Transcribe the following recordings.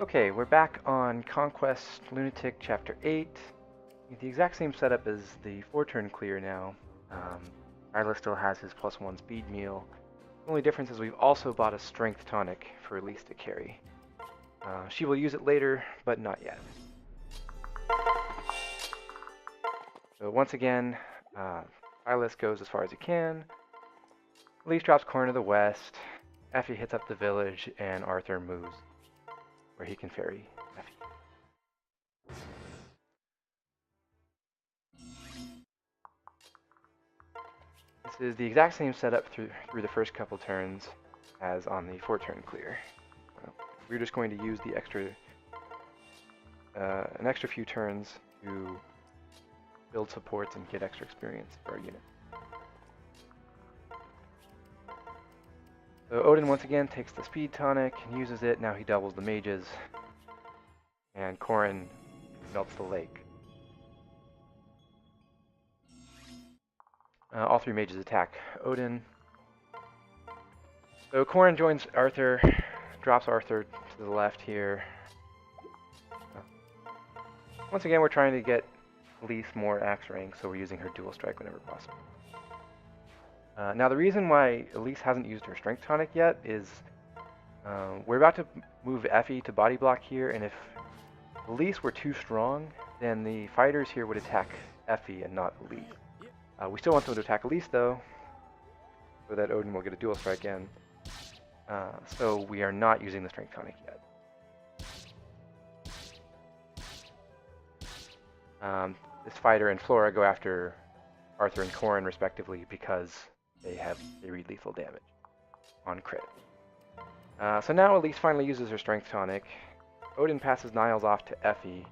Okay, we're back on Conquest Lunatic Chapter 8. The exact same setup as the 4-turn clear now. Silas still has his +1 speed meal. The only difference is we've also bought a Strength Tonic for Elise to carry. She will use it later, but not yet. So once again, Silas goes as far as he can. Elise drops corn to the west. Effie hits up the village, and Arthur moves where he can ferry Effie. This is the exact same setup through the first couple turns as on the 4-turn clear. We're just going to use the an extra few turns to build supports and get extra experience for our unit. So Odin once again takes the Speed Tonic and uses it. Now he doubles the mages, and Corrin melts the lake. All 3 mages attack Odin. So Corrin joins Arthur, drops Arthur to the left here. Once again, we're trying to get Elise more axe rank, so we're using her dual strike whenever possible. Now the reason why Elise hasn't used her Strength Tonic yet is we're about to move Effie to body block here, and if Elise were too strong, then the fighters here would attack Effie and not Elise. We still want them to attack Elise though, so that Odin will get a dual strike in. So we are not using the Strength Tonic yet. This fighter and Flora go after Arthur and Corrin respectively because they read lethal damage on crit. So now Elise finally uses her Strength Tonic. Odin passes Niles off to Effie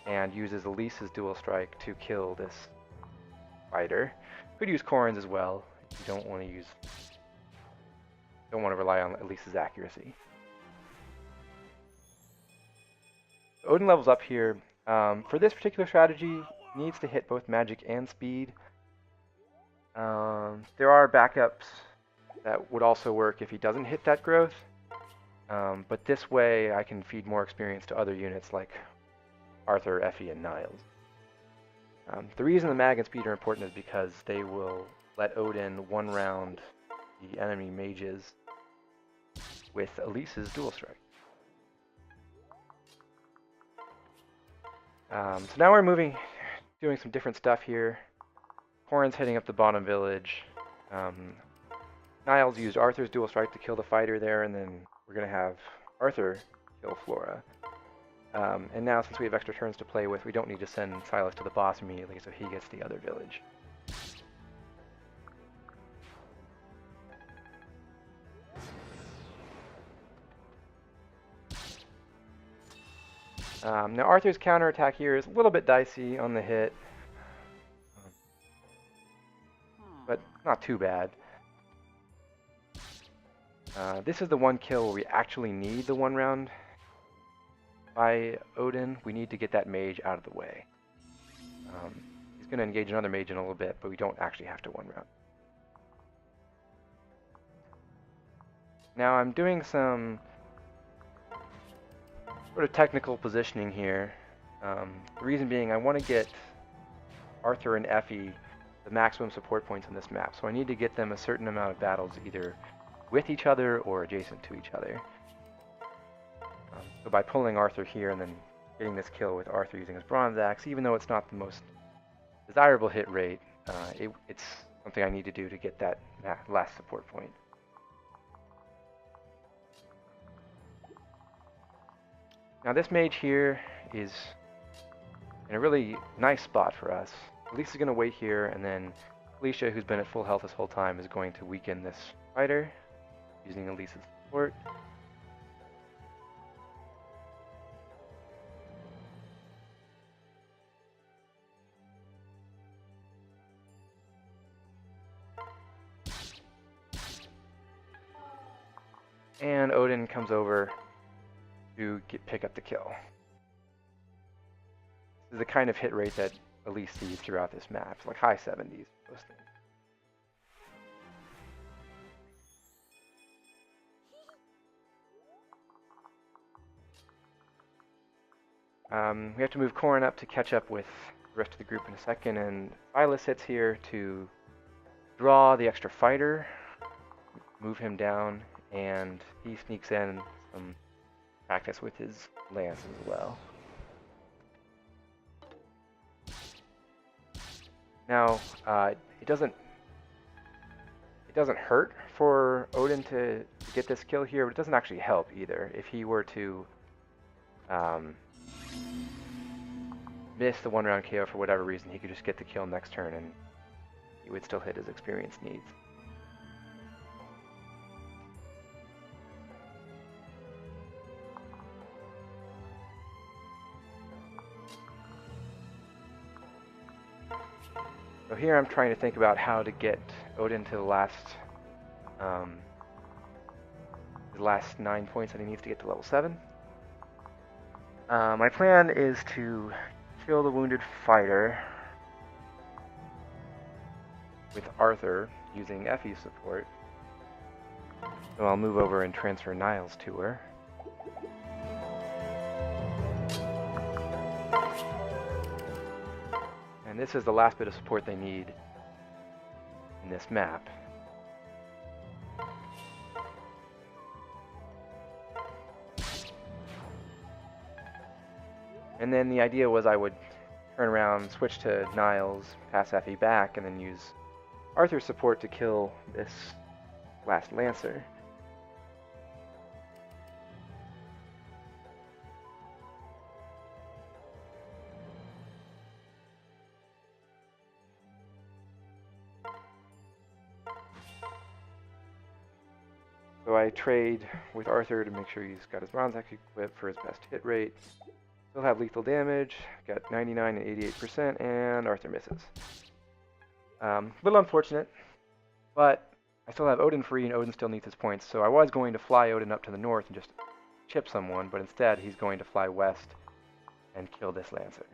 and uses Elise's dual strike to kill this fighter. Could use Corrin's as well. You don't want to rely on Elise's accuracy. Odin levels up here. For this particular strategy, he needs to hit both magic and speed. There are backups that would also work if he doesn't hit that growth. But this way I can feed more experience to other units like Arthur, Effie, and Niles. The reason the mag and speed are important is because they will let Odin one-round the enemy mages with Elise's dual strike. So now we're doing some different stuff here. Corrin's heading up the bottom village. Niles used Arthur's dual strike to kill the fighter there, and then we're going to have Arthur kill Flora. And now, since we have extra turns to play with, we don't need to send Silas to the boss immediately, so he gets the other village. Now Arthur's counterattack here is a little bit dicey on the hit, but not too bad. This is the one kill where we actually need the 1 round by Odin. We need to get that mage out of the way. He's going to engage another mage in a little bit, but we don't actually have to 1 round. Now I'm doing some sort of technical positioning here. The reason being I want to get Arthur and Effie the maximum support points on this map, so I need to get them a certain amount of battles either with each other or adjacent to each other. So by pulling Arthur here and then getting this kill with Arthur using his bronze axe, even though it's not the most desirable hit rate, it's something I need to do to get that last support point. Now this mage here is in a really nice spot for us. Elise is going to wait here, and then Felicia, who's been at full health this whole time, is going to weaken this fighter using Elise's support. And Odin comes over to pick up the kill. This is the kind of hit rate that Elise sees throughout this map. It's like high 70s, those things. We have to move Corrin up to catch up with the rest of the group in a second, and Silas hits here to draw the extra fighter, move him down, and he sneaks in some practice with his lance as well. Now, it doesn't hurt for Odin to get this kill here, but it doesn't actually help either. If he were to miss the one-round KO for whatever reason, he could just get the kill next turn, and he would still hit his experience needs. So here I'm trying to think about how to get Odin to the last 9 points that he needs to get to level 7. My plan is to kill the wounded fighter with Arthur using Effie's support. So I'll move over and transfer Niles to her. And this is the last bit of support they need in this map. And then the idea was I would turn around, switch to Niles, pass Effie back, and then use Arthur's support to kill this last Lancer. So I trade with Arthur to make sure he's got his bronze axe equipped for his best hit rate. Still have lethal damage, got 99 and 88%, and Arthur misses. Little unfortunate, but I still have Odin free, and Odin still needs his points, so I was going to fly Odin up to the north and just chip someone, but instead he's going to fly west and kill this Lancer.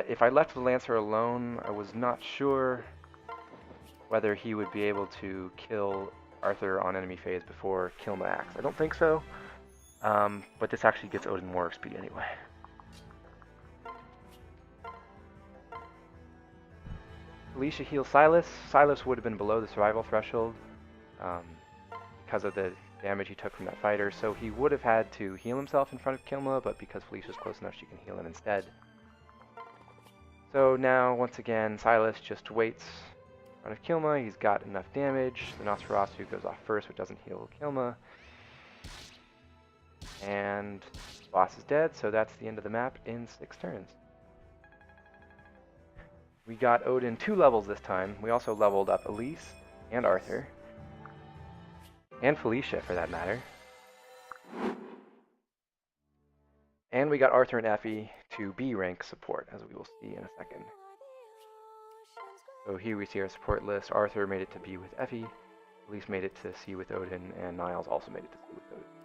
If I left the Lancer alone, I was not sure whether he would be able to kill Arthur on enemy phase before kill my axe. I don't think so, but this actually gets Odin more XP anyway. Alicia heals Silas. Silas would have been below the survival threshold because of the damage he took from that fighter, so he would have had to heal himself in front of Kilma, but because Felicia's close enough, she can heal him instead. So now, once again, Silas just waits in front of Kilma. He's got enough damage. The Nosferatu goes off first, which doesn't heal Kilma. And the boss is dead, so that's the end of the map in 6 turns. We got Odin 2 levels this time. We also leveled up Elise and Arthur. And Felicia, for that matter. And we got Arthur and Effie to B rank support, as we will see in a second. So here we see our support list. Arthur made it to B with Effie, Elise made it to C with Odin, and Niles also made it to C with Odin.